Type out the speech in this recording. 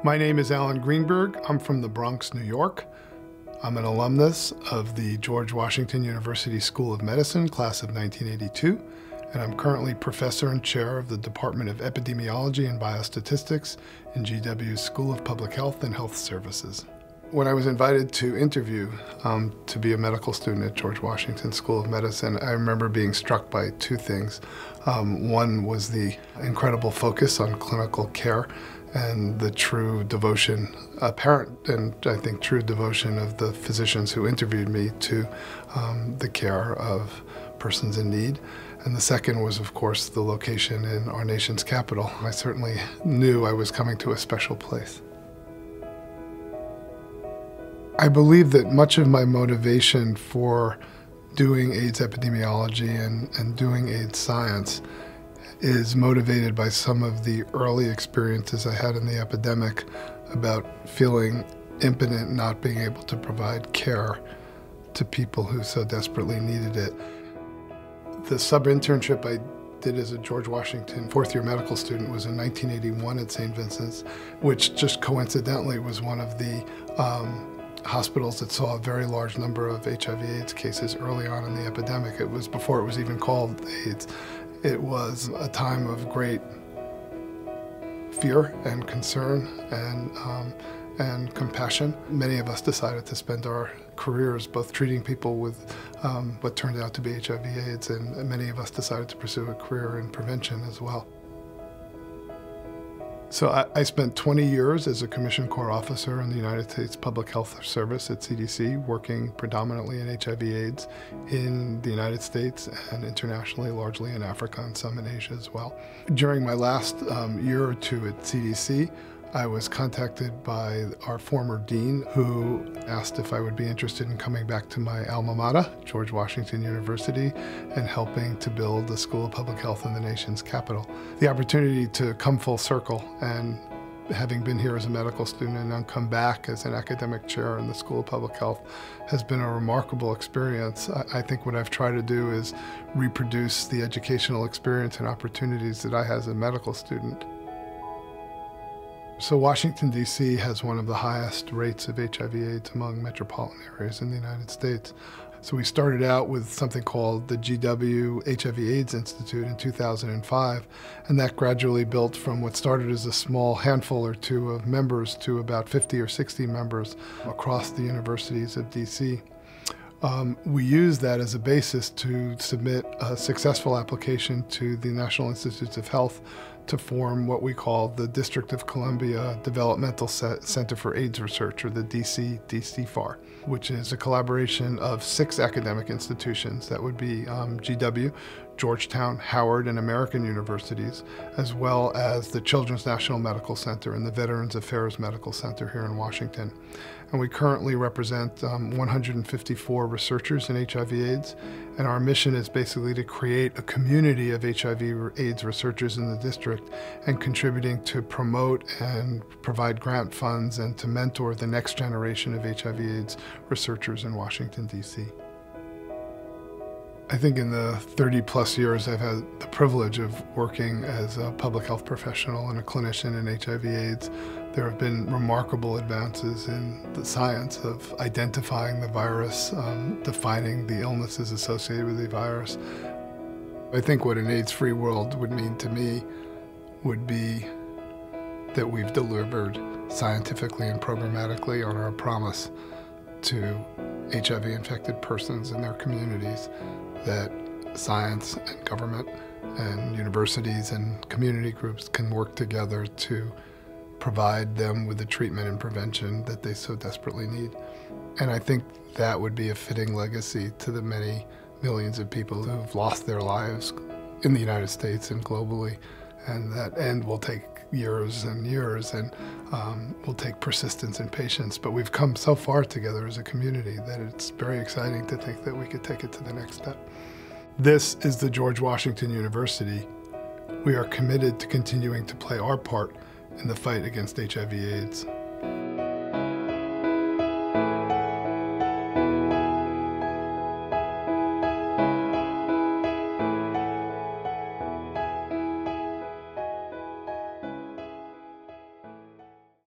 My name is Alan Greenberg. I'm from the Bronx, New York. I'm an alumnus of the George Washington University School of Medicine, class of 1982, and I'm currently professor and chair of the Department of Epidemiology and Biostatistics in GW's School of Public Health and Health Services. When I was invited to interview to be a medical student at George Washington School of Medicine, I remember being struck by two things. One was the incredible focus on clinical care and the true devotion, apparent and I think true devotion of the physicians who interviewed me to the care of persons in need. And the second was, of course, the location in our nation's capital. I certainly knew I was coming to a special place. I believe that much of my motivation for doing AIDS epidemiology and doing AIDS science is motivated by some of the early experiences I had in the epidemic about feeling impotent, not being able to provide care to people who so desperately needed it. The sub-internship I did as a George Washington fourth-year medical student was in 1981 at St. Vincent's, which just coincidentally was one of the hospitals that saw a very large number of HIV/AIDS cases early on in the epidemic. It was before it was even called AIDS. It was a time of great fear and concern and compassion. Many of us decided to spend our careers both treating people with what turned out to be HIV/AIDS, and many of us decided to pursue a career in prevention as well. So I spent 20 years as a Commissioned Corps officer in the United States Public Health Service at CDC, working predominantly in HIV/AIDS in the United States and internationally, largely in Africa and some in Asia as well. During my last year or two at CDC, I was contacted by our former dean, who asked if I would be interested in coming back to my alma mater, George Washington University, and helping to build the School of Public Health in the nation's capital. The opportunity to come full circle, and having been here as a medical student and then come back as an academic chair in the School of Public Health, has been a remarkable experience. I think what I've tried to do is reproduce the educational experience and opportunities that I had as a medical student. So Washington, D.C. has one of the highest rates of HIV/AIDS among metropolitan areas in the United States. So we started out with something called the GW HIV/AIDS Institute in 2005, and that gradually built from what started as a small handful or two of members to about 50 or 60 members across the universities of D.C. We used that as a basis to submit a successful application to the National Institutes of Health to form what we call the District of Columbia Developmental Center for AIDS Research, or the DCFAR, which is a collaboration of 6 academic institutions. That would be GW, Georgetown, Howard, and American universities, as well as the Children's National Medical Center and the Veterans Affairs Medical Center here in Washington. And we currently represent 154 researchers in HIV/AIDS, and our mission is basically to create a community of HIV/AIDS researchers in the district and contributing to promote and provide grant funds and to mentor the next generation of HIV/AIDS researchers in Washington, D.C. I think in the 30-plus years I've had the privilege of working as a public health professional and a clinician in HIV/AIDS, there have been remarkable advances in the science of identifying the virus, defining the illnesses associated with the virus. I think what an AIDS-free world would mean to me would be that we've delivered scientifically and programmatically on our promise to HIV-infected persons and their communities, that science and government and universities and community groups can work together to provide them with the treatment and prevention that they so desperately need. And I think that would be a fitting legacy to the many millions of people who've lost their lives in the United States and globally. And that end will take years and years, and will take persistence and patience. But we've come so far together as a community that it's very exciting to think that we could take it to the next step. This is the George Washington University. We are committed to continuing to play our part in the fight against HIV/AIDS.